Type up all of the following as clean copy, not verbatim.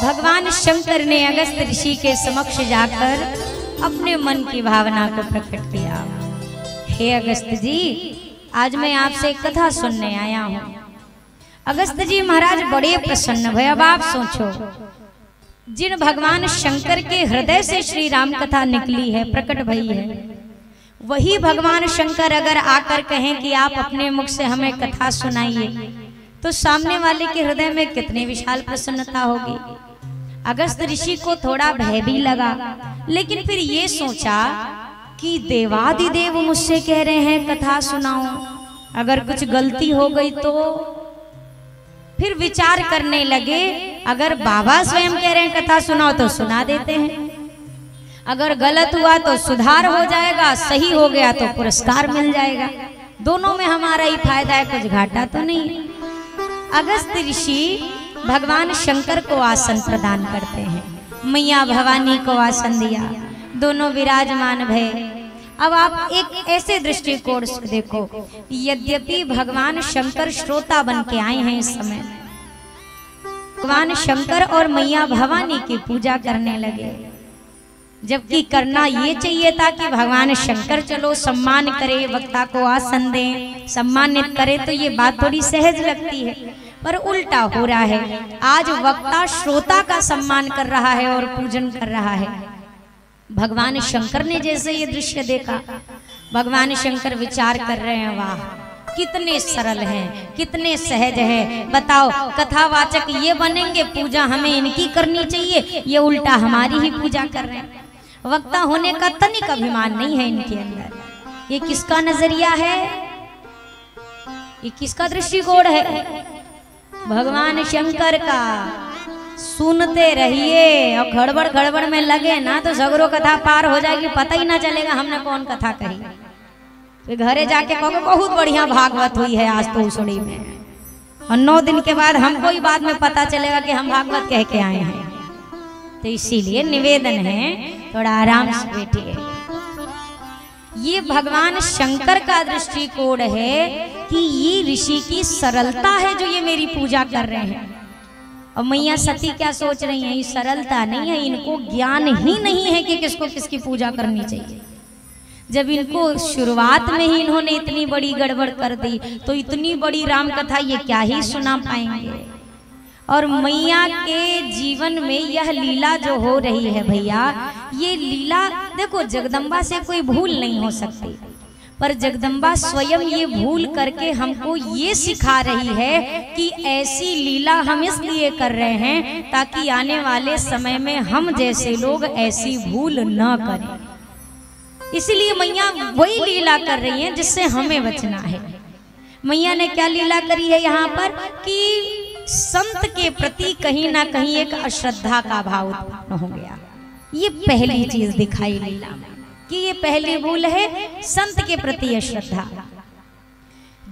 भगवान शंकर ने अगस्त ऋषि के समक्ष जाकर अपने मन की भावना को प्रकट किया। हे अगस्त जी, आज मैं आपसे एक कथा सुनने आया हूँ। अगस्त जी महाराज बड़े प्रसन्न भय। अब आप सोचो, जिन भगवान शंकर के हृदय से श्री राम कथा निकली है, प्रकट भई है, वही भगवान शंकर अगर आकर कहें कि आप अपने मुख से हमें कथा सुनाइए, तो सामने वाले के हृदय में कितनी विशाल प्रसन्नता होगी। अगस्त ऋषि को थोड़ा भय भी लगा, लेकिन फिर ये सोचा कि देवादिदेव मुझसे कह रहे हैं कथा सुनाओ, अगर कुछ गलती हो गई तो। फिर विचार करने लगे, अगर बाबा स्वयं कह रहे हैं कथा सुनाओ तो सुना देते हैं, अगर गलत हुआ तो सुधार हो जाएगा, सही हो गया तो पुरस्कार मिल जाएगा, दोनों में हमारा ही फायदा है, कुछ घाटा तो नहीं। अगस्त ऋषि भगवान शंकर को आसन प्रदान करते हैं, मैया भवानी को आसन दिया, दोनों विराजमान भय। अब आप एक ऐसे दृष्टिकोण से देखो, यद्यपि भगवान शंकर श्रोता बन के आए हैं, इस समय भगवान शंकर और मैया भवानी की पूजा करने लगे, जबकि करना ये चाहिए था कि भगवान शंकर चलो सम्मान करे, वक्ता को आसन दें, सम्मानित करे, तो ये बात थोड़ी सहज लगती है, पर उल्टा हो रहा है। आज वक्ता श्रोता का सम्मान कर रहा है और पूजन कर रहा है। भगवान शंकर ने जैसे ये दृश्य देखा, भगवान शंकर विचार कर रहे हैं, वाह कितने सरल हैं, कितने सहज हैं। बताओ, कथावाचक ये बनेंगे, पूजा हमें इनकी करनी चाहिए, ये उल्टा हमारी ही पूजा कर रहे हैं। वक्ता होने का तनिक अभिमान नहीं है इनके अंदर। ये किसका नजरिया है, ये किसका दृष्टिकोण है? भगवान शंकर का। सुनते रहिए, और गड़बड़ गड़बड़ में लगे ना तो झगड़ों कथा पार हो जाएगी, पता ही ना चलेगा हमने कौन कथा कही। फिर घरे जाके कहोगे बहुत बढ़िया भागवत हुई है आज तो उसड़ी में, और 9 दिन के बाद हमको ही बाद में पता चलेगा कि हम भागवत कह के आए हैं। तो इसीलिए निवेदन है, थोड़ा आराम से बैठिए। ये भगवान शंकर का दृष्टिकोण है कि ये ऋषि की सरलता है जो ये मेरी पूजा कर रहे हैं। और मैया सती क्या सोच रही हैं, ये सरलता नहीं है, इनको ज्ञान ही नहीं है कि किसको किसकी पूजा करनी चाहिए। जब इनको शुरुआत में ही इन्होंने इतनी बड़ी गड़बड़ कर दी, तो इतनी बड़ी राम कथा ये क्या ही सुना पाएंगे। और मैया के जीवन में यह लीला जो हो रही है भैया, ये लीला देखो, जगदम्बा से कोई भूल नहीं हो सकती, पर जगदम्बा स्वयं ये भूल करके हमको ये सिखा रही है कि ऐसी लीला हम इसलिए कर रहे हैं ताकि आने वाले समय में हम जैसे लोग ऐसी भूल न करें। इसलिए मैया वही लीला कर रही है जिससे हमें बचना है। मैया ने क्या लीला करी है यहाँ पर कि संत के प्रति कहीं ना कहीं एक अश्रद्धा का भाव उत्पन्न हो गया। ये पहली चीज दिखाई लीला में कि ये पहली भूल है, संत के प्रति अश्रद्धा।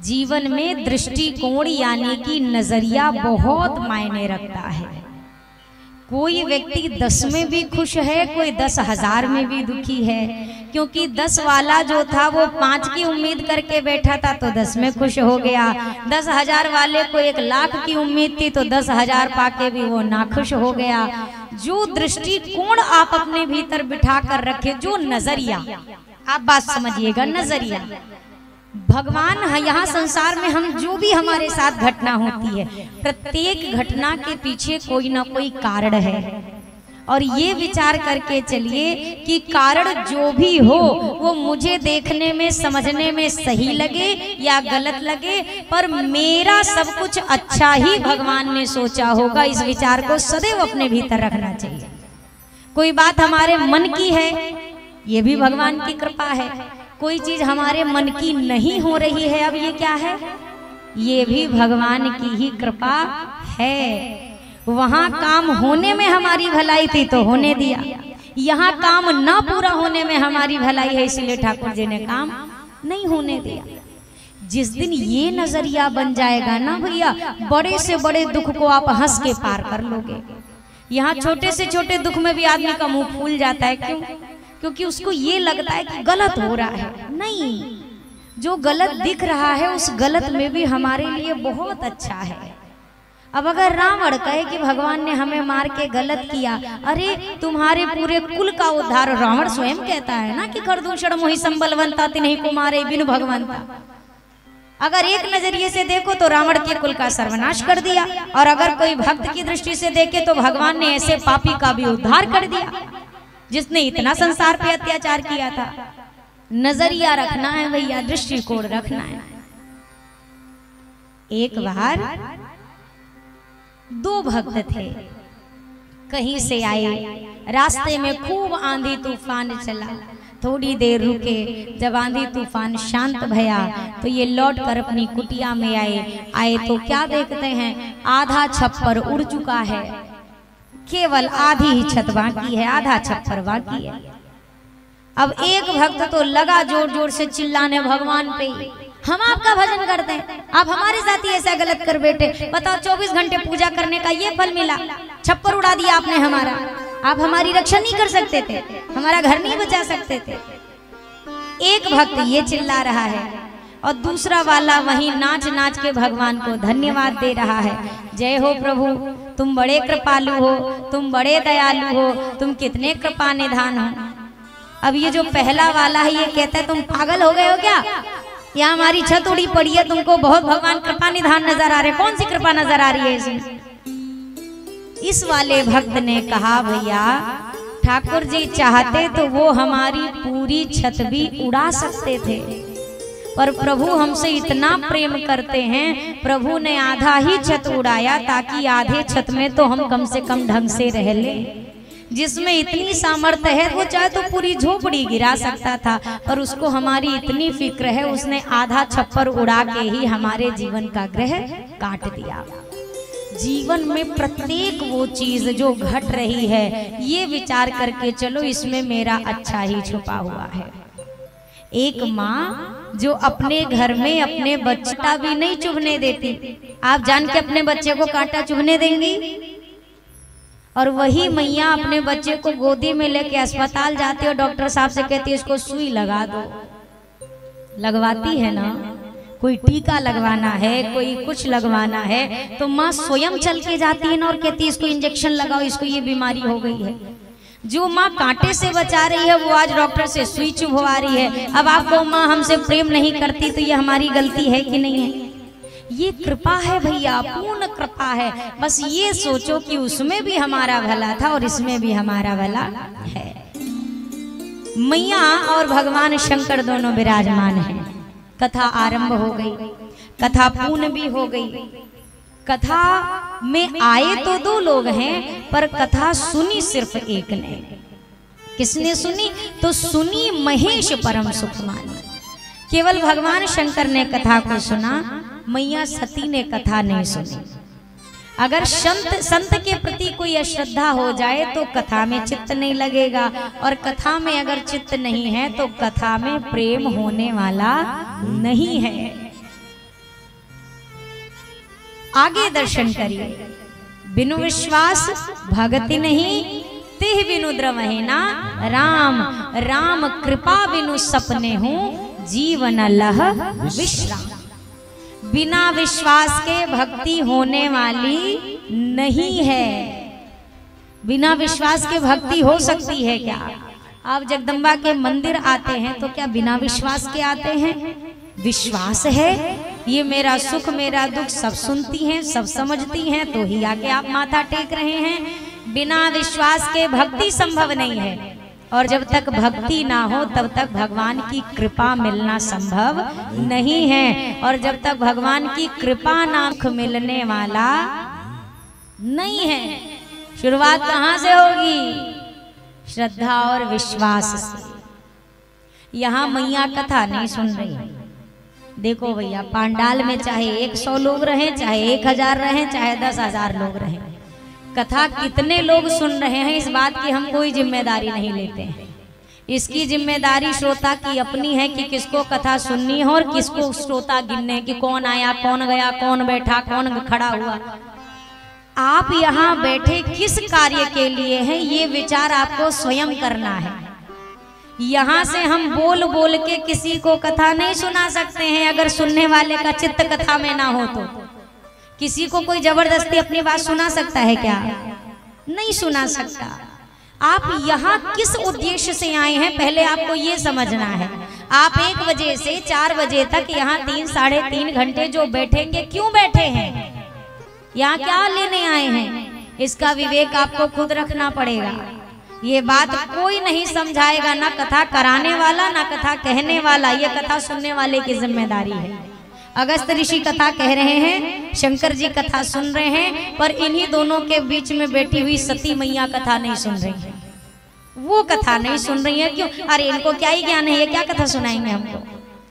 जीवन में दृष्टिकोण यानी कि नजरिया बहुत मायने रखता है। कोई व्यक्ति 10 में भी खुश है, कोई 10,000 में भी दुखी है, क्योंकि 10 वाला जो था वो 5 की उम्मीद करके बैठा था तो 10 में खुश हो गया। 10,000 वाले को 1,00,000 की उम्मीद थी तो 10,000 पाके भी वो नाखुश हो गया। जो दृष्टिकोण आप अपने भीतर बिठा कर रखे, जो नजरिया, आप बात समझिएगा, नजरिया। भगवान यहाँ संसार में हम जो भी हमारे साथ घटना होती है, प्रत्येक घटना के पीछे कोई ना कोई कारण है। और ये विचार करके चलिए कि कारण जो भी हो वो मुझे देखने में, समझने में सही लगे या गलत लगे, पर मेरा सब कुछ अच्छा ही भगवान ने सोचा होगा। इस विचार को सदैव अपने भीतर रखना चाहिए। कोई बात हमारे मन की है, ये भी भगवान की कृपा है। कोई चीज हमारे मन की नहीं हो रही है, अब ये क्या है, ये भी भगवान की ही कृपा है। वहां काम होने में हमारी भलाई थी तो होने दिया, यहाँ काम ना पूरा होने में हमारी भलाई है, इसलिए ठाकुर जी ने काम नहीं होने दिया। जिस दिन ये नजरिया बन जाएगा ना भैया, बड़े से बड़े दुख को आप हंस के पार कर लोगे। यहाँ छोटे से छोटे दुख में भी आदमी का मुंह फूल जाता है। क्यों? क्योंकि उसको ये लगता है कि गलत हो रहा है। नहीं, जो गलत दिख रहा है उस गलत में भी हमारे लिए बहुत अच्छा है। अब अगर रावण कहे कि भगवान ने हमें मार के गलत किया, अरे तुम्हारे पूरे कुल का उद्धार, रावण स्वयं कहता है ना कि कर दूं क्षण मोहि संबलवंता तिन्हीं को मारे बिनु भगवंता। अगर एक नजरिए से देखो तो रावण के कुल का सर्वनाश कर दिया, और अगर कोई भक्त की दृष्टि से देखे तो भगवान ने ऐसे पापी का भी उद्धार कर दिया जिसने इतना संसार पे अत्याचार किया था। नजरिया रखना है भैया, दृष्टिकोण रखना है। एक बार दो भक्त थे, कहीं से आए, रास्ते में खूब आंधी तूफान चला, थोड़ी देर रुके, जब आंधी तूफान शांत भया तो ये लौट कर अपनी कुटिया में आए तो क्या देखते हैं, आधा छप्पर उड़ चुका है, केवल आधी ही छत बाकी है, आधा छप्पर बाकी है। अब एक भक्त तो लगा जोर जोर से चिल्लाने भगवान पे, हम आपका भजन करते हैं, आप हमारे साथ ही ऐसा गलत कर बैठे, बताओ 24 घंटे पूजा करने का ये फल मिला, छप्पर उड़ा दिया आपने हमारा, आप हमारी रक्षा नहीं कर सकते थे, हमारा घर नहीं बचा सकते थे। एक भक्त ये चिल्ला रहा है और दूसरा वाला वहीं नाच नाच के भगवान को धन्यवाद दे रहा है, जय हो प्रभु, तुम बड़े कृपालु हो, तुम बड़े दयालु हो, तुम कितने कृपा निधान हो। अब ये जो पहला वाला है ये कहता है तुम पागल हो गए हो क्या, या हमारी छत उड़ी पड़ी है, तुमको बहुत भगवान कृपा निधान नजर आ रहे, कौन सी कृपा नजर आ रही है इसमें। इस वाले भक्त ने कहा भैया ठाकुर जी चाहते तो वो हमारी पूरी छत भी उड़ा सकते थे, पर प्रभु हमसे इतना प्रेम करते हैं, प्रभु ने आधा ही छत उड़ाया ताकि आधे छत में तो हम कम से कम ढंग से रह ले। जिसमें इतनी सामर्थ्य है वो चाहे तो पूरी झोपड़ी गिरा सकता था, पर उसको हमारी इतनी फिक्र है, उसने आधा छप्पर उड़ा के ही हमारे जीवन का ग्रह काट दिया। जीवन में प्रत्येक वो चीज जो घट रही है ये विचार करके चलो इसमें मेरा अच्छा ही छुपा हुआ है। एक माँ जो अपने घर में अपने बच्चा भी नहीं चुभने देती, आप जान के अपने बच्चे को कांटा चुभने देंगी, और वही मैया अपने बच्चे को गोदी में लेके अस्पताल जाती है और डॉक्टर साहब से कहती है इसको सुई लगा दो, लगवाती है ना, कोई टीका लगवाना है, कोई कुछ लगवाना है तो माँ स्वयं चल के जाती है ना और कहती है इसको इंजेक्शन लगाओ, इसको ये बीमारी हो गई है। जो माँ कांटे से बचा रही है वो आज डॉक्टर से सुई चुभवा रही है। अब आपको माँ हमसे प्रेम नहीं करती तो ये हमारी गलती है कि नहीं है? ये कृपा है भैया, पूर्ण कृपा है। बस ये सोचो कि उसमें भी हमारा भला था और इसमें भी हमारा भला है। मैया और भगवान शंकर दोनों विराजमान हैं। कथा आरंभ हो गई, कथा पूर्ण भी हो गई। कथा में आए तो दो लोग हैं पर कथा सुनी सिर्फ एक ने। किसने सुनी? तो सुनी महेश परम सुख मानी। केवल भगवान शंकर ने कथा को सुना, मैया सती ने कथा नहीं सुनी। अगर संत के प्रति कोई अश्रद्धा हो जाए तो कथा में चित्त नहीं लगेगा, और कथा में अगर चित्त नहीं है तो कथा में प्रेम होने वाला नहीं है। आगे दर्शन करिए। बिनु विश्वास भगति नहीं, तिह बिनु द्रवहि ना राम। राम कृपा बिनु सपने हूँ, जीवन लह विश्राम। बिना विश्वास के भक्ति होने वाली नहीं है। बिना विश्वास के भक्ति हो सकती है क्या? आप जगदम्बा के मंदिर आते हैं तो क्या बिना विश्वास के आते हैं? विश्वास है ये मेरा सुख मेरा दुख सब सुनती हैं, सब समझती हैं, तो ही आके आप माथा टेक रहे हैं। बिना विश्वास के भक्ति संभव नहीं है, और जब तक भक्ति ना हो तब तक भगवान की कृपा मिलना संभव नहीं है। और जब तक भगवान की कृपा ना मिलने वाला नहीं है। शुरुआत कहाँ से होगी? श्रद्धा और विश्वास से। यहाँ मैया कथा नहीं सुन रही। देखो भैया, पांडाल में चाहे 100 लोग रहें, चाहे 1000 रहें, चाहे 10,000 लोग रहें, कथा कितने लोग सुन रहे हैं इस बात की हम कोई जिम्मेदारी नहीं लेते हैं। इसकी जिम्मेदारी श्रोता की अपनी है कि किसको कथा सुननी हो और किसको श्रोता गिनने कि कौन आया, कौन गया, कौन बैठा, कौन खड़ा हुआ। आप यहाँ बैठे किस कार्य के लिए हैं ये विचार आपको स्वयं करना है। यहाँ से हम बोल बोल के किसी को कथा नहीं सुना सकते हैं अगर सुनने वाले का चित्त कथा में ना हो तो। किसी को कोई जबरदस्ती अपनी बात सुना सकता है क्या? नहीं सुना सकता। आप यहाँ किस उद्देश्य से आए हैं पहले आपको ये समझना है। आप 1 बजे से 4 बजे तक यहाँ 3 साढ़े 3 घंटे जो बैठेंगे, क्यों बैठे हैं? यहाँ क्या लेने आए हैं? इसका विवेक आपको खुद रखना पड़ेगा। ये बात कोई नहीं समझाएगा, ना कथा कराने वाला ना कथा कहने वाला, ये कथा सुनने वाले की जिम्मेदारी है। अगस्त ऋषि कथा कह रहे हैं, शंकर जी कथा सुन रहे हैं, पर इन्हीं दोनों के बीच में बैठी हुई सती मैया कथा नहीं सुन रही है। वो कथा नहीं सुन रही है, क्यों? अरे इनको क्या ही ज्ञान है, ये क्या कथा सुनाएंगे हमको?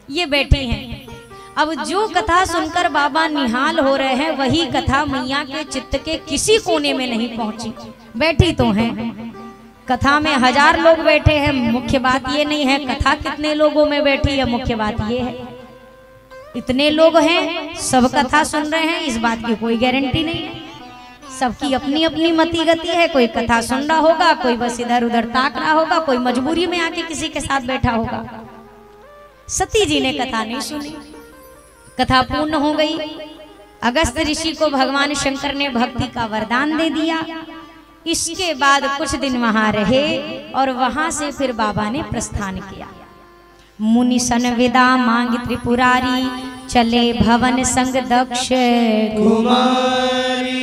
ये बैठी हैं। अब जो कथा सुनकर बाबा निहाल हो रहे हैं, वही कथा मैया के चित्त के किसी कोने में नहीं पहुंची। बैठी तो हैं, कथा में 1000 लोग बैठे हैं, मुख्य बात ये नहीं है कथा कितने लोगों में बैठी है, मुख्य बात ये है इतने लोग हैं, सब कथा सुन रहे हैं, इस बात की कोई गारंटी नहीं है। सबकी अपनी अपनी मति गति है। कोई कथा सुन रहा होगा, कोई बस इधर उधर ताक रहा होगा, कोई मजबूरी में आके किसी के साथ बैठा होगा। सती जी ने कथा नहीं सुनी, कथा पूर्ण हो गई। अगस्त ऋषि को भगवान शंकर ने भक्ति का वरदान दे दिया। इसके बाद कुछ दिन वहां रहे और वहां से फिर बाबा ने प्रस्थान किया। मुनि सन विदा मांग त्रिपुरारी, चले भवन संग दक्ष कुमारी।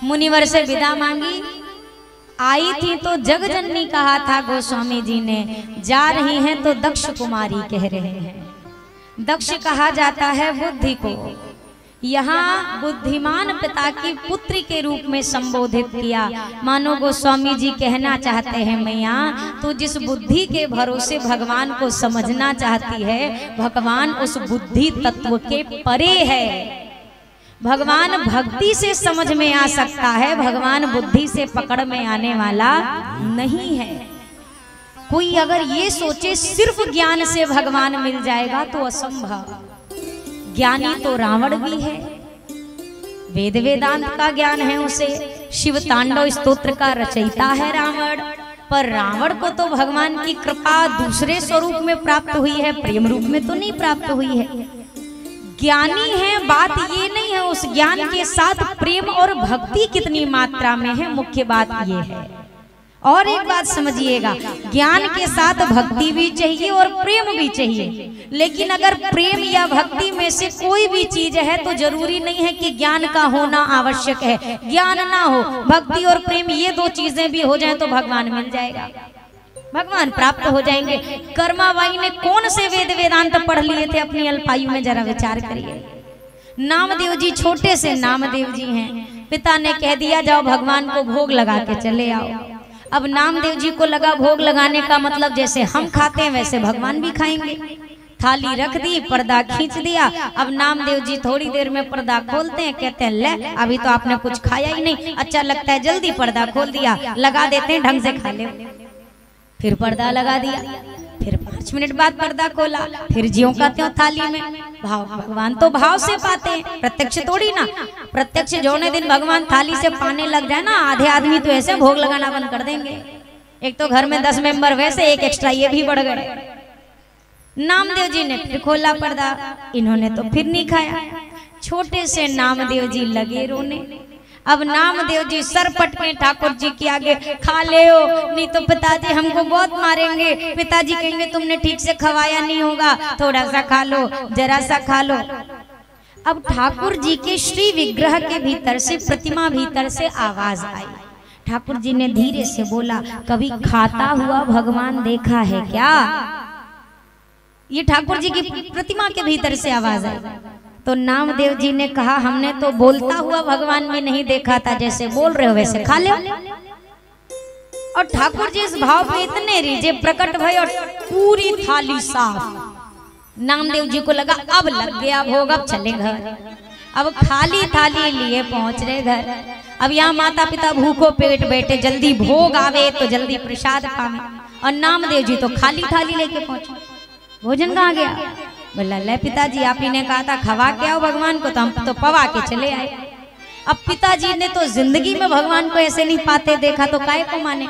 मुनिवर से विदा मांगी, आई थी तो जगजननी कहा था गोस्वामी जी ने, जा रही हैं तो दक्ष कुमारी कह रहे हैं। दक्ष कहा जाता है बुद्धि को, यहाँ बुद्धिमान पिता की पुत्री के रूप में संबोधित किया। मानो गोस्वामी जी कहना चाहते हैं, मैया तो जिस बुद्धि के भरोसे भगवान को समझना चाहती है, भगवान उस बुद्धि तत्व के परे है। भगवान भक्ति से समझ में आ सकता है, भगवान बुद्धि से पकड़ में आने वाला नहीं है। कोई अगर ये सोचे सिर्फ ज्ञान से भगवान मिल जाएगा तो असंभव। ज्ञानी तो रावण भी है, वेद वेदांत का ज्ञान है उसे, शिव तांडव स्तोत्र का रचयिता है रावण, पर रावण को तो भगवान की कृपा दूसरे स्वरूप में प्राप्त हुई है, प्रेम रूप में तो नहीं प्राप्त हुई है। ज्ञानी है, बात ये नहीं है उस ज्ञान के साथ प्रेम और भक्ति कितनी मात्रा में है, मुख्य बात ये है। और एक बात समझिएगा, ज्ञान के साथ भक्ति भी चाहिए और प्रेम भी चाहिए, लेकिन अगर प्रेम या भक्ति में से कोई भी चीज है तो जरूरी नहीं है कि ज्ञान का होना आवश्यक है। ज्ञान ना हो, भक्ति और प्रेम ये 2 चीजें भी हो जाएं तो भगवान मिल जाएगा, भगवान प्राप्त हो जाएंगे। कर्माबाई ने कौन से वेद वेदांत पढ़ लिए थे अपनी अल्पायु में, जरा विचार करिए। नामदेव जी छोटे से नामदेव जी हैं, पिता ने कह दिया जाओ भगवान को भोग लगा के चले आओ। अब नामदेव जी को लगा भोग लगाने का मतलब जैसे हम खाते हैं वैसे भगवान भी खाएंगे। थाली रख दी, पर्दा खींच दिया। अब नामदेव जी थोड़ी देर में पर्दा खोलते हैं, कहते हैं ले अभी तो आपने कुछ खाया ही नहीं, अच्छा लगता है जल्दी पर्दा खोल दिया, लगा देते हैं ढंग से खा ले। फिर पर्दा लगा दिया, फिर 5 मिनट बाद पर्दा खोला, फिर ज्यों का त्यों थाली में। भाव भगवान तो भाव से पाते हैं, प्रत्यक्ष थोड़ी ना। प्रत्यक्ष जौने दिन भगवान थाली से पाने लग जाए ना, आधे आदमी तो ऐसे भोग लगाना बंद कर देंगे। एक तो घर में 10 मेंबर वैसे, एक एक्स्ट्रा ये भी बढ़ गए। नामदेव जी ने फिर खोला पर्दा, इन्होंने तो फिर नहीं खाया। छोटे से नामदेव जी लगे रोने। अब नामदेव जी सर पटके ठाकुर जी के आगे, खा ले हो नहीं तो पिताजी हमको बहुत मारेंगे, पिताजी कहेंगे तुमने ठीक से खवाया नहीं होगा, थोड़ा सा खा लो, जरा सा खा लो। अब ठाकुर जी के श्री विग्रह के भीतर से, प्रतिमा भीतर से आवाज आई। ठाकुर जी ने धीरे से बोला, कभी खाता हुआ भगवान देखा है क्या? ये ठाकुर जी की प्रतिमा के भीतर से आवाज आई। तो नामदेव जी ने कहा, हमने तो बोलता हुआ भगवान में नहीं देखा था, जैसे बोल रहे हो वैसे खा लो। और ठाकुर जी इस भाव पे इतने रीझे प्रकट भय और पूरी थाली साफ। नामदेव जी को लगा अब लग गया भोग, अब चले घर। अब खाली थाली लिए पहुंच रहे घर। अब यहाँ माता पिता भूखो पेट बैठे, जल्दी भोग आवे तो जल्दी प्रसाद खावे, और नामदेव जी तो खाली थाली लेके पहुंचे। भोजन कहाँ गया? बोला ले पिताजी आप ही ने कहा था खवा के आओ भगवान को, तो हम तो पवा के चले आए। अब पिताजी ने तो जिंदगी में भगवान को ऐसे नहीं पाते देखा, तो काहे को माने?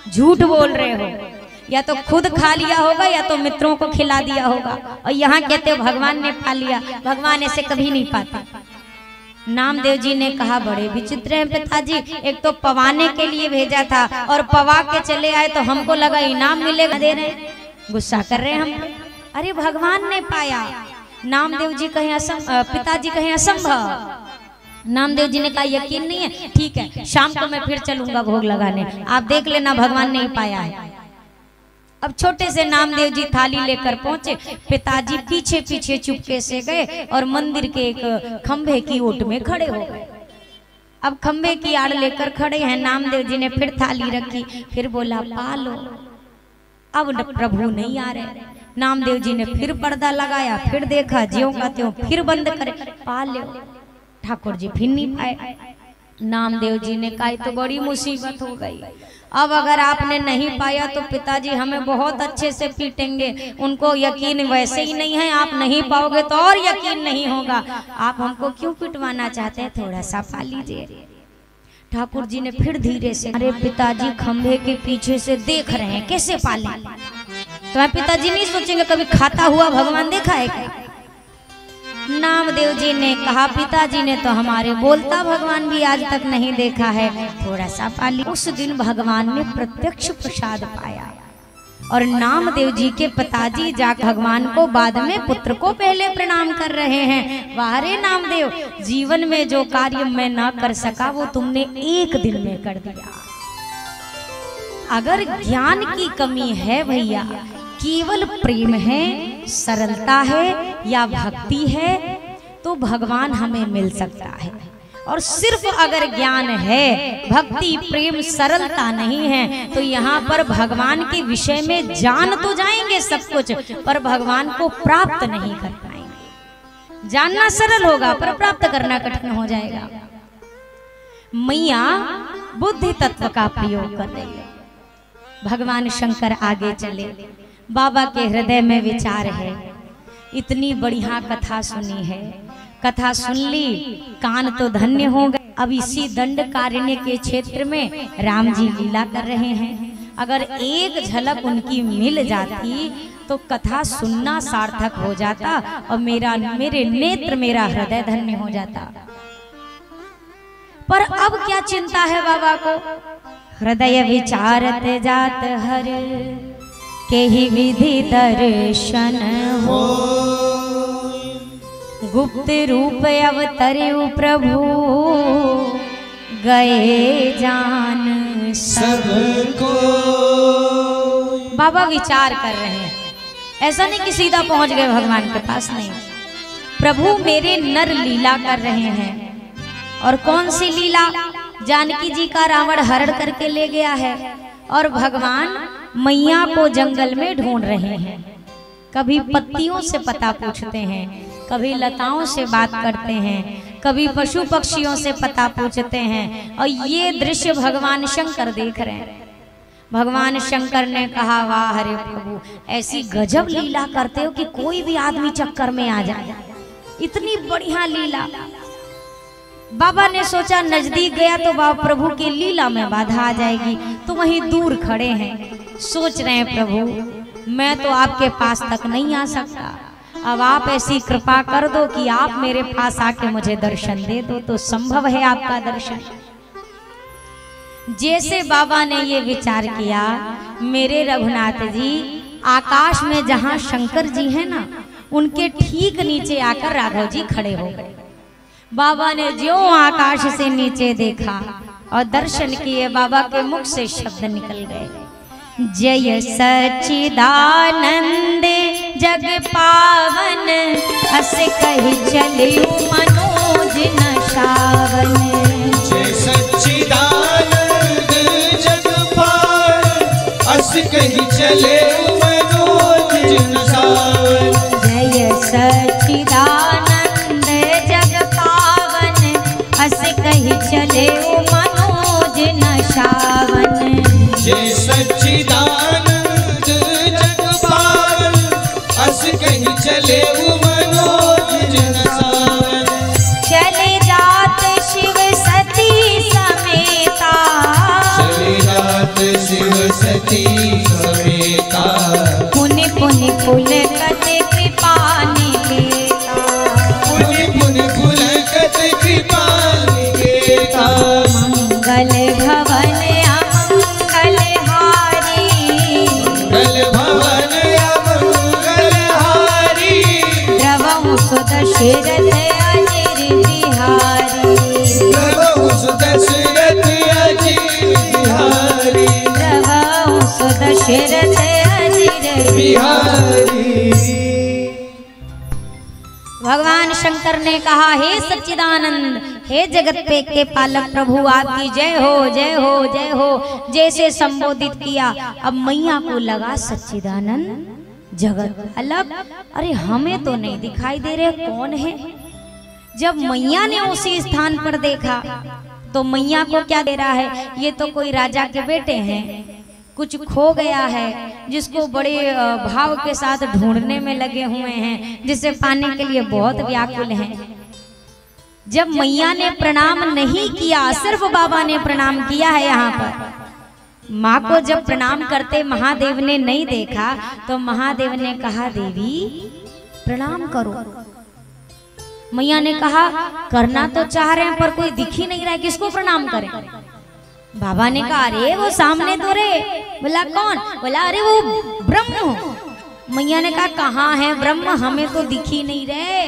झूठ बोल रहे हो, या तो खुद खा लिया होगा या तो मित्रों को खिला दिया होगा, और यहाँ कहते हो भगवान ने पा लिया। भगवान ऐसे कभी नहीं पाते। नामदेव जी ने कहा बड़े विचित्र हैं पिताजी, एक तो पवाने के लिए भेजा था और पवा के चले आए तो हमको लगा इनाम मिलेगा, दे रहे, गुस्सा कर रहे हैं हम। अरे भगवान ने पाया। नामदेव जी कहें पिताजी कहें असंभव। नामदेव जी ने कहा यकीन नहीं है, ठीक है शाम को मैं फिर चलूंगा भोग लगाने, आप देख लेना भगवान नहीं पाया है। अब छोटे से नामदेव जी थाली लेकर पहुंचे, पिताजी पीछे पीछे चुपके से गए और मंदिर के एक खंभे की ओट में खड़े हो गए। अब खंभे की आड़ लेकर खड़े हैं, नामदेव जी ने फिर थाली रखी, फिर बोला पा लो। अब प्रभु नहीं आ रहे, नामदेव जी ने फिर पर्दा लगाया, फिर देखा ज्यों का त्यों, फिर बंद करे, पा लो। ठाकुर जी फिर नहीं पाए। नामदेव जी ने कहा तो बड़ी मुसीबत हो गई, अब अगर आपने नहीं पाया तो पिताजी हमें बहुत अच्छे से पीटेंगे, उनको यकीन वैसे ही नहीं है, आप नहीं पाओगे तो और यकीन नहीं होगा, आप हमको क्यों पिटवाना चाहते हैं, थोड़ा सा पा लीजिए। ठाकुर जी ने फिर धीरे से, अरे पिताजी खंभे के पीछे से देख रहे हैं कैसे पाले, तो पिताजी नहीं सोचेंगे कभी खाता हुआ भगवान देखा है क्या? नामदेव जी ने कहा पिताजी ने तो हमारे बोलता भगवान भी आज तक नहीं देखा है, थोड़ा सा पाली। उस दिन भगवान ने प्रत्यक्ष प्रसाद पाया और नामदेव जी के पिताजी जाकर भगवान को बाद में पुत्र को पहले प्रणाम कर रहे हैं। वाह रे नामदेव, जीवन में जो कार्य मैं ना कर सका वो तुमने एक दिन में कर दिया। अगर ज्ञान की कमी है भैया, केवल प्रेम है, सरलता है या भक्ति है तो भगवान हमें मिल सकता है। और सिर्फ अगर ज्ञान है, भक्ति, प्रेम, सरलता नहीं है तो यहाँ पर भगवान के विषय में जान तो जाएंगे सब कुछ, पर भगवान को प्राप्त नहीं कर पाएंगे। जानना सरल होगा पर प्राप्त करना कठिन हो जाएगा। मैया बुद्धि तत्व का प्रयोग कर रही है। भगवान शंकर आगे चले, बाबा के हृदय में विचार है, इतनी बढ़िया कथा सुनी है, कथा सुन ली, कान तो धन्य हो गए। अब इसी दंडकारण्य के क्षेत्र में राम जी लीला कर रहे हैं, अगर एक झलक उनकी मिल जाती तो कथा सुनना सार्थक हो जाता और मेरे नेत्र, मेरा हृदय धन्य हो जाता। पर अब क्या चिंता है बाबा को, हृदय विचारत जात हर के ही विधि दर्शन हो, गुप्त रूप अवतरु प्रभु गए जान सबको। बाबा विचार कर रहे हैं, ऐसा नहीं कि सीधा पहुंच गए भगवान के पास, नहीं। प्रभु मेरे नर लीला कर रहे हैं। और कौन सी लीला? जानकी जी का रावण हरण करके ले गया है और भगवान मैया को जंगल में ढूंढ रहे हैं। कभी पत्तियों से पता पूछते हैं, कभी लताओं से बात करते हैं, कभी पशु पक्षियों से पता पूछते हैं, और ये दृश्य भगवान शंकर देख रहे हैं। भगवान शंकर ने कहा वाह हरे प्रभु, ऐसी गजब लीला करते हो कि कोई भी आदमी चक्कर में आ जाए, इतनी बढ़िया लीला। बाबा ने सोचा नजदीक गया तो बाबा प्रभु की लीला में बाधा आ जाएगी, तो वहीं दूर खड़े हैं, सोच रहे हैं प्रभु मैं तो आपके पास तक नहीं आ सकता, अब आप ऐसी कृपा कर दो कि आप मेरे पास आके मुझे दर्शन दे दो, तो संभव है आपका दर्शन। जैसे बाबा ने ये विचार किया, मेरे रघुनाथ जी आकाश में जहाँ शंकर जी हैं ना, उनके ठीक नीचे आकर राघव जी खड़े हो गए। बाबा ने ज्यों आकाश से नीचे देखा और दर्शन किए, बाबा के मुख से शब्द निकल गए, जय सच्चिदानंद जग पावन, हस कही चलियो मनोज नशावन। जय सच्चिदानंद जग पावन, हस कही चले मनोज नशावन। जय सच्चिदानंद जग पावन, हस कही चले मनोज नशावन। जय सच्चिदानंद जग पावन, हस कही चले मनोज नशावन। चले जात शिव सती समेता, चले जात शिव सती समेता। पुनि पुनि पुलकत कृपा निकेता, पुनि पुनि पुलकत कृपा भवन अमंगलहारी, मंगल भवन अमंगलहारी, द्रवहु सुत दशरथ अजिर बिहारी, द्रवहु सुत दशरथ अजिर बिहारी, द्रवहु सुत दशरथ अजिर बिहारी। भगवान शंकर ने कहा, हे सच्चिदानंद, हे जगत के पालक प्रभु, आपकी जय हो, जय हो, जय हो, जैसे संबोधित किया। अब मैया को लगा सच्चिदानंद जगत अलग, अरे हमें तो नहीं दिखाई दे रहे, कौन है? जब मैया ने उसी स्थान पर देखा तो मैया को क्या दे रहा है, ये तो कोई राजा के बेटे हैं, कुछ खो गया है, जिसको बड़े भाव के साथ ढूंढने में लगे हुए हैं, जिसे पाने के लिए बहुत व्याकुल हैं। जब मैया ने प्रणाम नहीं किया, सिर्फ बाबा ने प्रणाम किया है। यहाँ पर माँ को जब प्रणाम करते महादेव ने नहीं देखा तो महादेव ने कहा, देवी प्रणाम करो। मैया ने कहा, करना तो चाह रहे हैं पर कोई दिख ही नहीं रहा है, किसको प्रणाम करें? बाबा ने कहा, अरे वो सामने तो रे। बोला कौन? बोला अरे वो ब्रह्म। मैया ने कहा, कहाँ है ब्रह्म, हमें तो दिख ही नहीं रहे।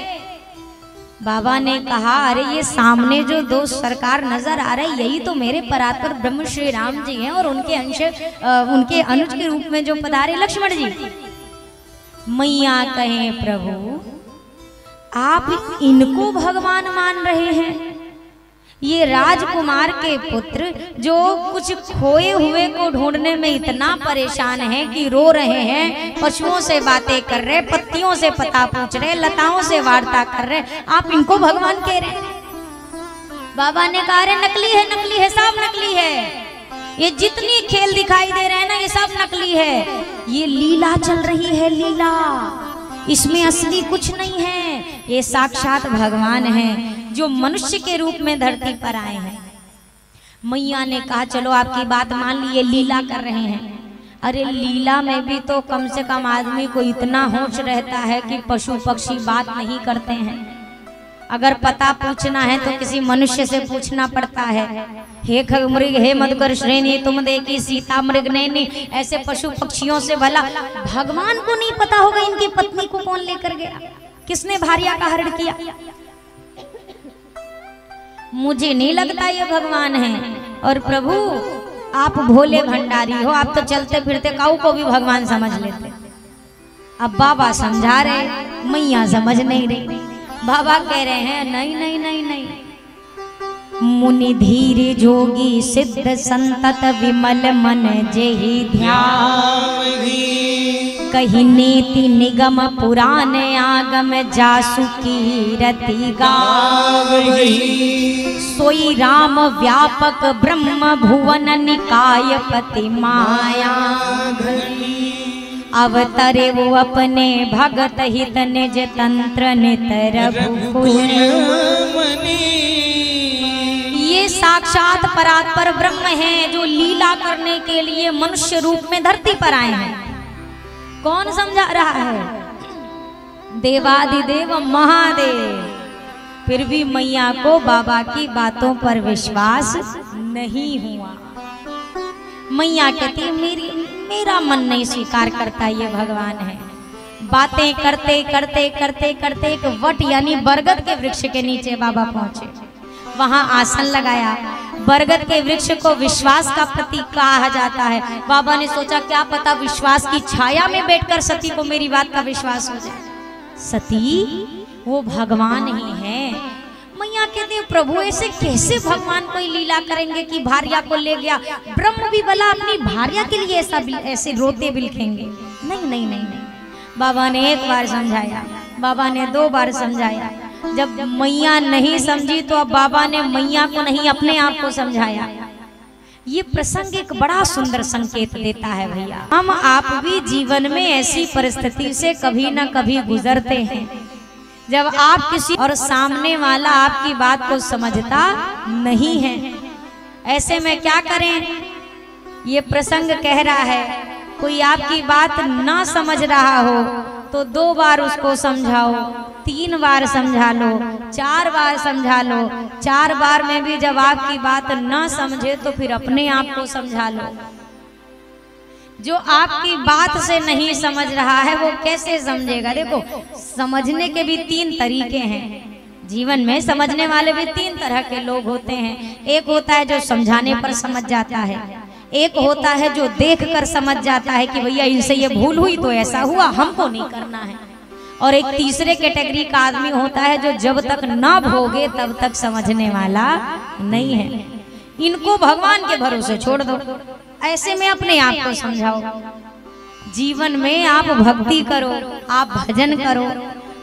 बाबा ने कहा, अरे ये सामने जो दो सरकार नजर आ रहे, यही तो मेरे परात्पर ब्रह्म श्री राम जी हैं, और उनके अंश उनके अनुज के रूप में जो पधारे लक्ष्मण जी। मैया कहे, प्रभु आप इनको भगवान मान रहे हैं? ये राजकुमार के पुत्र जो कुछ खोए हुए को ढूंढने में इतना परेशान है कि रो रहे हैं, पशुओं से बातें कर रहे, पत्तियों से पता पूछ रहे, लताओं से वार्ता कर रहे, आप इनको भगवान कह रहे हैं? बाबा ने कहा, अरे नकली है, नकली है, सब नकली है। ये जितनी खेल दिखाई दे रहे हैं ना, ये सब नकली है। ये लीला चल रही है, लीला, इसमें असली कुछ नहीं है। ये साक्षात भगवान हैं जो मनुष्य के रूप में धरती पर आए हैं। मैया ने कहा, चलो आपकी बात मान ली, ये लीला कर रहे हैं। अरे लीला में भी तो कम से कम आदमी को इतना होश रहता है कि पशु पक्षी बात नहीं करते हैं। अगर पता पूछना है तो किसी मनुष्य से पूछना पड़ता है। हे खगमृग, हे मधुकर श्रेणी, तुम देखी सीता मृग नैनी, ऐसे पशु पक्षियों से भला भगवान को नहीं पता होगा इनकी पत्नी को कौन लेकर गया, किसने भार्या का हरण किया? मुझे नहीं लगता ये भगवान है। और प्रभु आप भोले भंडारी हो, आप तो चलते फिरते काऊ को भी भगवान समझ लेते। अब बाबा समझा रहे, मैया समझ नहीं रही। बाबा कह रहे हैं, नहीं नहीं नहीं नहीं, मुनि धीर जोगी सिद्ध संतत विमल मन जेहि ध्यान, कही नीति निगम पुराण आगम जासु कीरति गावही, सोई राम व्यापक ब्रह्म भुवन निकाय पति माया, अवतरे वो अपने भगत हित निज तंत्र नितर ये साक्षात परात्पर ब्रह्म हैं जो लीला करने के लिए मनुष्य रूप में धरती पर आए हैं। कौन समझा रहा है? देवाधिदेव महादेव। फिर भी मैया को बाबा की बातों पर विश्वास नहीं हुआ। मैया कहती, मेरा मन नहीं स्वीकार करता ये भगवान है। बातें करते करते करते करते एक वट यानी बरगद के वृक्ष के नीचे बाबा पहुंचे, वहां आसन लगाया। बरगद के वृक्ष को विश्वास का प्रतीक कहा जाता है। बाबा ने सोचा, क्या पता विश्वास की छाया में बैठकर सती को मेरी बात का विश्वास हो जाए। सती वो भगवान ही है। मैया कहते हैं, प्रभु ऐसे कैसे भगवान कोई लीला करेंगे कि भार्या को ले गया? ब्रह्म भी भला अपनी भार्या के लिए ऐसे रोते बिलखेंगे? नहीं नहीं नहीं नहीं। बाबा ने एक बार समझाया, बाबा ने 2 बार समझाया। जब मैया नहीं समझी तो अब बाबा ने मैया को नहीं अपने आप को समझाया। ये प्रसंग एक बड़ा सुंदर संकेत देता है भैया। हम आप भी जीवन में ऐसी परिस्थिति से कभी ना कभी गुजरते हैं जब आप किसी और सामने वाला आपकी बात को समझता नहीं है। ऐसे में क्या करें? ये प्रसंग कह रहा है, कोई आपकी बात ना समझ रहा हो तो 2 बार उसको समझाओ, 3 बार समझा लो, 4 बार समझा लो। 4 बार में भी जब आपकी बात न समझे तो फिर अपने आप को समझा लो। जो आपकी बात से नहीं समझ रहा है वो कैसे समझेगा? देखो, समझने के भी 3 तरीके हैं जीवन में। समझने वाले भी 3 तरह के लोग होते हैं। एक होता है जो समझाने पर समझ जाता है, एक होता है जो देखकर समझ जाता है कि भैया इनसे ये भूल हुई तो ऐसा हुआ, हमको नहीं करना है। और एक तीसरे कैटेगरी का आदमी होता है जो जब तक ना भोगे तब तक समझने वाला नहीं है। इनको भगवान के भरोसे छोड़ दो, ऐसे में अपने आप को समझाओ। जीवन में आप भक्ति करो, आप भजन करो,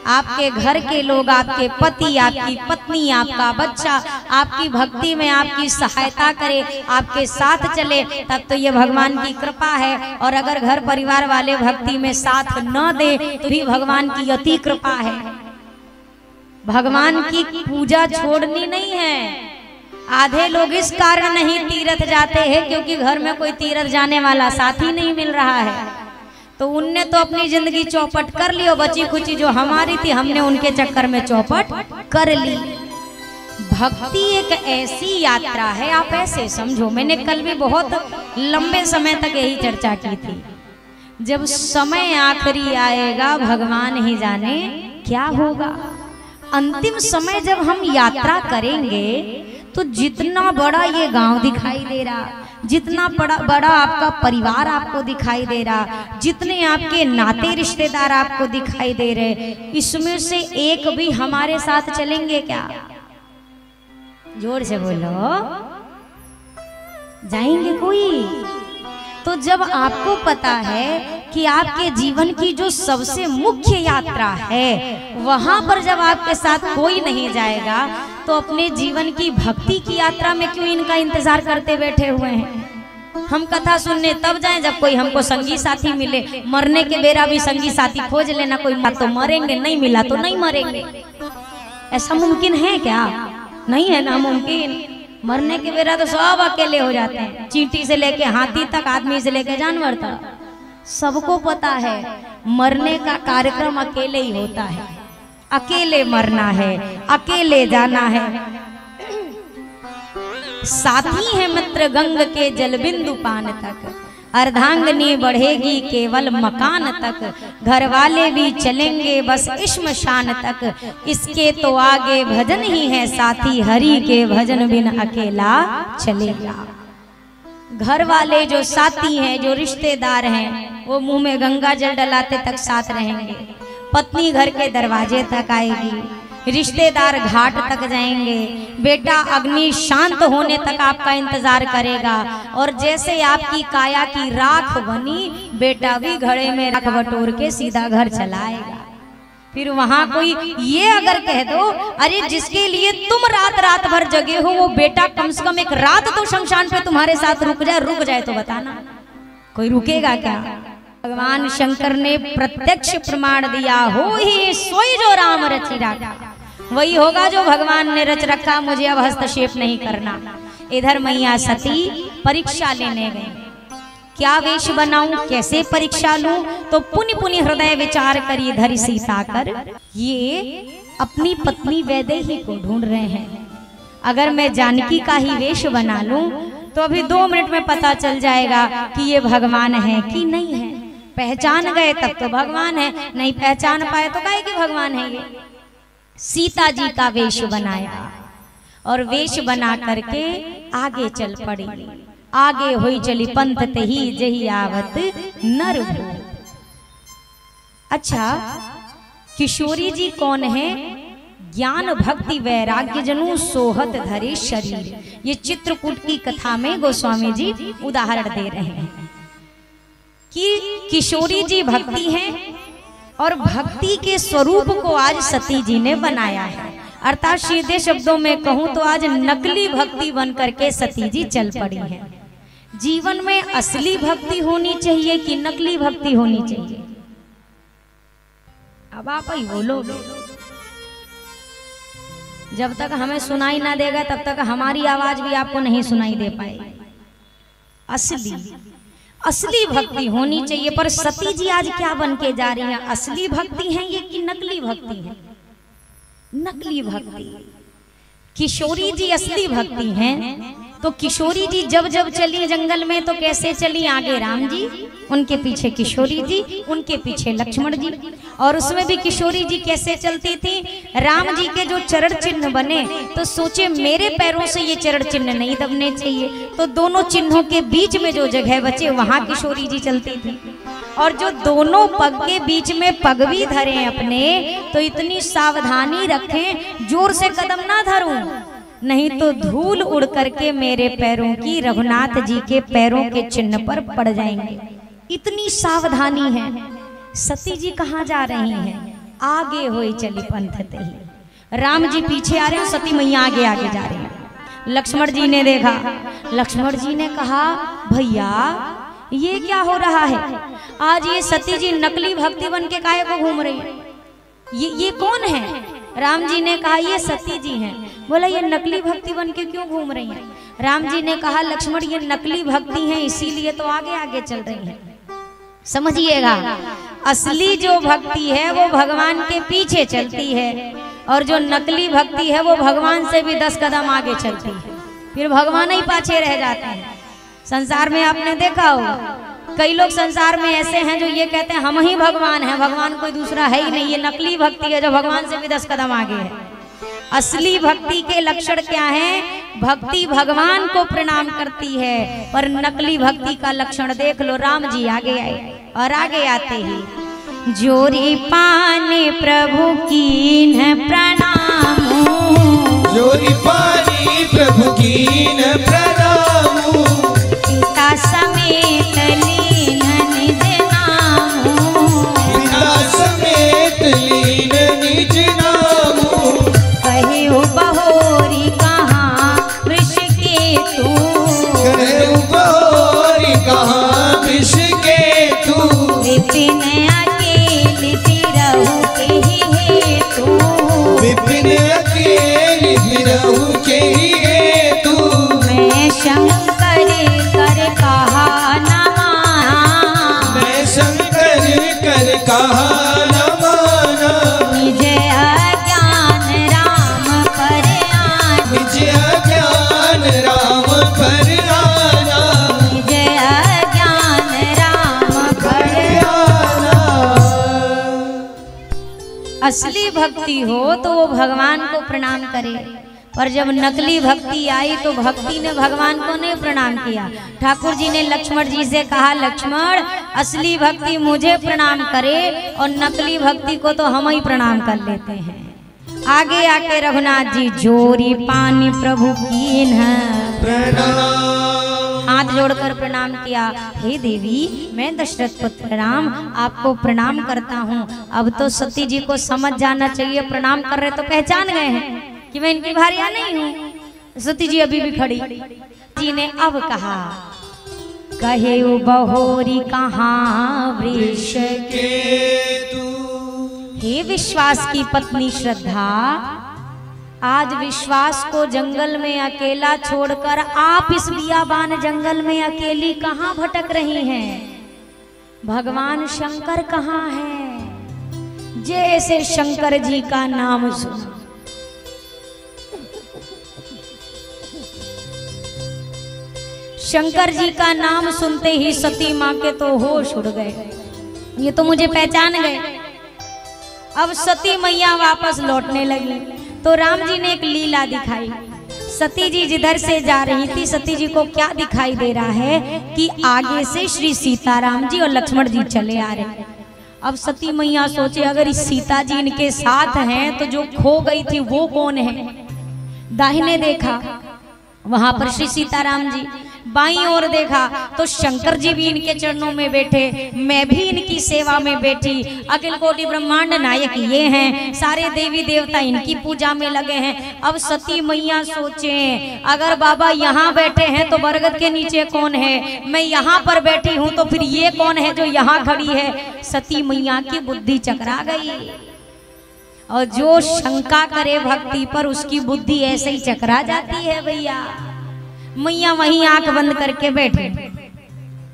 आपके घर के लोग, आपके पति, आपकी पत्नी, आपका बच्चा आपकी भक्ति में आपकी सहायता करे, आपके साथ चले, तब तो ये भगवान की कृपा है। और अगर घर परिवार वाले भक्ति में साथ न दे तो भी भगवान की अति कृपा है। भगवान की पूजा छोड़नी नहीं है। आधे लोग इस कारण नहीं तीर्थ जाते हैं क्योंकि घर में कोई तीर्थ जाने वाला साथी नहीं मिल रहा है, तो उनने तो अपनी जिंदगी चौपट कर ली और बची खुची जो हमारी थी हमने उनके चक्कर में चौपट कर ली। भक्ति एक ऐसी यात्रा है, आप ऐसे समझो। मैंने कल भी बहुत लंबे समय तक यही चर्चा की थी। जब समय आखिरी आएगा भगवान ही जाने क्या होगा। अंतिम समय जब हम यात्रा करेंगे तो जितना बड़ा ये गांव दिखाई दे रहा, जितना बड़ा आपका परिवार आपको दिखाई दे रहा, जितने आपके नाते रिश्तेदार आपको दिखाई दे रहे, इसमें से एक भी हमारे साथ चलेंगे क्या? जोर से बोलो, जाएंगे कोई? तो जब आपको पता है कि आपके जीवन की जो सबसे मुख्य यात्रा है वहां पर जब आपके साथ कोई नहीं जाएगा तो अपने जीवन की भक्ति की यात्रा में क्यों इनका इंतजार करते बैठे हुए हैं? हम कथा सुनने तब जाएं जब कोई हमको संगी साथी मिले। मरने के बेरा भी संगी साथी खोज लेना, कोई तो मरेंगे, नहीं मिला तो नहीं मरेंगे। ऐसा मुमकिन है क्या? नहीं है ना मुमकिन। मरने के बेरा तो सब अकेले हो जाते हैं, चींटी से लेके हाथी तक, आदमी से लेके जानवर तक, सबको पता है मरने का कार्यक्रम अकेले ही होता है। अकेले मरना है, अकेले जाना है। साथी है मित्र गंग के जल बिंदु पान तक, अर्धांगनी बढ़ेगी केवल मकान तक, घर वाले भी चलेंगे बस श्मशान तक, इसके तो आगे भजन ही है साथी, हरि के भजन बिन अकेला चलेगा। घर वाले जो साथी हैं, जो रिश्तेदार हैं, वो मुंह में गंगा जल डलाते तक साथ रहेंगे। पत्नी घर के दरवाजे तक आएगी, रिश्तेदार घाट तक जाएंगे, बेटा अग्नि शांत होने तक आपका इंतजार करेगा। और जैसे आपकी काया की राख बनी, बेटा भी घड़े में राख बटोर के सीधा घर चलाएगा। फिर वहां कोई ये अगर कह दो, अरे जिसके लिए तुम रात रात भर जगे हो वो बेटा कम से कम एक रात तो शमशान पे तुम्हारे साथ रुक जाए तो बताना, कोई रुकेगा क्या? भगवान शंकर ने प्रत्यक्ष प्रमाण दिया, हो ही सोई जो राम रचि राखा। वही होगा जो भगवान ने रच रखा, मुझे अब हस्तक्षेप नहीं करना। इधर मैया सती परीक्षा लेने गई, क्या वेश बनाऊं, कैसे परीक्षा लूं? तो पुनि पुनि हृदय विचार करी धरि सीता कर। ये अपनी पत्नी वैदेही को ढूंढ रहे हैं। अगर मैं जानकी का ही वेश बना लूं तो अभी 2 मिनट में पता चल जाएगा कि ये भगवान है कि नहीं है। पहचान गए तब तो भगवान है, नहीं पहचान पाए तो काहे कि भगवान है। ये सीता जी का वेश बनाया और वेश बना करके आगे चल पड़ी। आगे हुई चली पंथ ही जही आवत नर भू। अच्छा, किशोरी जी कौन है? ज्ञान भक्ति वैराग्य जनु सोहत धरे शरीर। ये चित्रकूट की कथा में गोस्वामी जी उदाहरण दे रहे हैं कि किशोरी जी भक्ति हैं और भक्ति के स्वरूप को आज सती जी ने बनाया है। अर्थात सीधे शब्दों में कहूं तो आज नकली भक्ति बन करके सती जी चल पड़ी है। जीवन में असली भक्ति होनी चाहिए कि नकली भक्ति होनी चाहिए? अब आप ही बोलो। जब तक हमें सुनाई ना देगा तब तक हमारी आवाज भी आपको नहीं सुनाई दे पाएगी। असली भक्ति होनी चाहिए। पर सती जी आज क्या बन के जा रही हैं? असली भक्ति है ये कि नकली भक्ति है? नकली भक्ति। किशोरी जी असली भक्ति हैं। तो किशोरी जी जब जब चली जंगल में तो कैसे चली? आगे राम जी, उनके पीछे किशोरी जी, उनके पीछे लक्ष्मण जी। और उसमें भी किशोरी जी कैसे चलती थी? राम जी के जो चरण चिन्ह बने तो सोचे मेरे पैरों से ये चरण चिन्ह नहीं दबने चाहिए, तो दोनों चिन्हों के बीच में जो जगह बचे वहां किशोरी जी चलती थी। और जो दोनों पग के बीच में पग भी धरे अपने, तो इतनी सावधानी रखें जोर से कदम ना धरूं, नहीं तो धूल उड़ करके मेरे पैरों की रघुनाथ जी के पैरों के चिन्ह पर पड़ जाएंगे। इतनी सावधानी है। सती जी कहाँ जा रही हैं? आगे होई चली पंथते ही। राम जी पीछे आ रहे हैं, सती मैया आगे आगे जा रही हैं। लक्ष्मण जी ने देखा, लक्ष्मण जी ने कहा भैया ये क्या हो रहा है? आज ये सती जी नकली भक्ति बन के काहे को घूम रही है? ये कौन है? राम जी ने कहा ये सती जी हैं। बोला ये नकली भक्ति बन के क्यों घूम रही हैं? राम जी ने कहा लक्ष्मण ये नकली भक्ति है इसीलिए तो आगे आगे चल रही है। समझिएगा, असली जो भक्ति है वो भगवान के पीछे चलती है, और जो नकली भक्ति है वो भगवान से भी 10 कदम आगे चलती है, फिर भगवान ही पाछे रह जाते हैं। संसार में आपने देखा होगा कई लोग संसार में ऐसे हैं जो ये कहते हैं हम ही भगवान हैं, भगवान कोई दूसरा है ही नहीं। ये नकली भक्ति है जो भगवान से भी 10 कदम आगे है। असली भक्ति के लक्षण क्या है? भक्ति भगवान को प्रणाम करती है, पर नकली भक्ति का लक्षण देख लो। राम जी आगे आए और आगे आते ही जोरी पाने प्रभु कीन प्रणाम, जोरी पानी प्रभु कीन प्रणाम, पिता समेत लीन निज नाम, पिता समेत लीन निज नाम, कहियो बहोरी कहाँ वृष के तू, कहियो बहोरी कहाँ वृष के तू, विपिन अकेली फिरहु के हेतु, विपिन अकेली फिरहु के हेतु, मैं शंकर कर कहा न माना, मैं शंकर कर कहा न माना, निज अज्ञान राम पर आना, निज अज्ञान राम पर आना, निज अज्ञान राम पर आना। असली भक्ति हो तो वो भगवान को प्रणाम करे, पर जब नकली भक्ति आई तो भक्ति ने भगवान को नहीं प्रणाम किया। ठाकुर जी ने लक्ष्मण जी से कहा लक्ष्मण असली भक्ति मुझे प्रणाम करे और नकली भक्ति को तो हम ही प्रणाम कर लेते हैं। आगे आके रघुनाथ जी जोरी पानी प्रभु कीन प्रणाम, हाथ जोड़कर प्रणाम किया। हे देवी मैं दशरथ पुत्र राम आपको प्रणाम करता हूँ। अब तो सती जी को समझ जाना चाहिए, प्रणाम कर रहे तो पहचान गए हैं कि मैं इनकी भार्या नहीं हूँ। सती जी अभी भी खड़ी। जी ने अब कहा कहे बहोरी कहाँ वृष के तू, हे विश्वास की पत्नी श्रद्धा, आज विश्वास को जंगल में अकेला छोड़कर आप इस बियाबान जंगल में अकेली कहाँ भटक रही हैं? भगवान शंकर कहाँ हैं? जैसे शंकर जी का नाम सुना, शंकर जी का नाम सुनते ही सती माँ के तो होश उड़ गए। ये तो मुझे पहचान गए। अब सती मैया वापस लौटने लगी तो राम जी ने एक लीला दिखाई। सती जी जिधर से जा रही थी, सती जी को क्या दिखाई दे रहा है कि आगे से श्री सीताराम जी और लक्ष्मण जी चले आ रहे। अब सती मैया सोचे अगर इस सीता जी इनके साथ हैं तो जो खो गई थी वो कौन है? दाहिने देखा वहां पर श्री सीताराम जी, बाईं ओर देखा तो शंकर जी भी इनके चरणों में बैठे, मैं भी इनकी सेवा में बैठी। अखिल कोटि ब्रह्मांड नायक ये हैं, सारे देवी देवता इनकी पूजा में लगे हैं। अब सती मैया सोचे अगर बाबा यहाँ बैठे हैं तो बरगद के नीचे कौन है? मैं यहाँ पर बैठी हूँ तो फिर ये कौन है जो यहाँ खड़ी है? सती मैया की बुद्धि चकरा गई। और जो शंका करे भक्ति पर उसकी बुद्धि ऐसे ही चकरा जाती है भैया। मैया वहीं आंख बंद करके बैठे।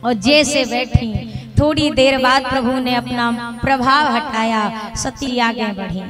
और जैसे बैठी थोड़ी देर बाद प्रभु ने अपना प्रभाव हटाया, सती आगे बढ़ी।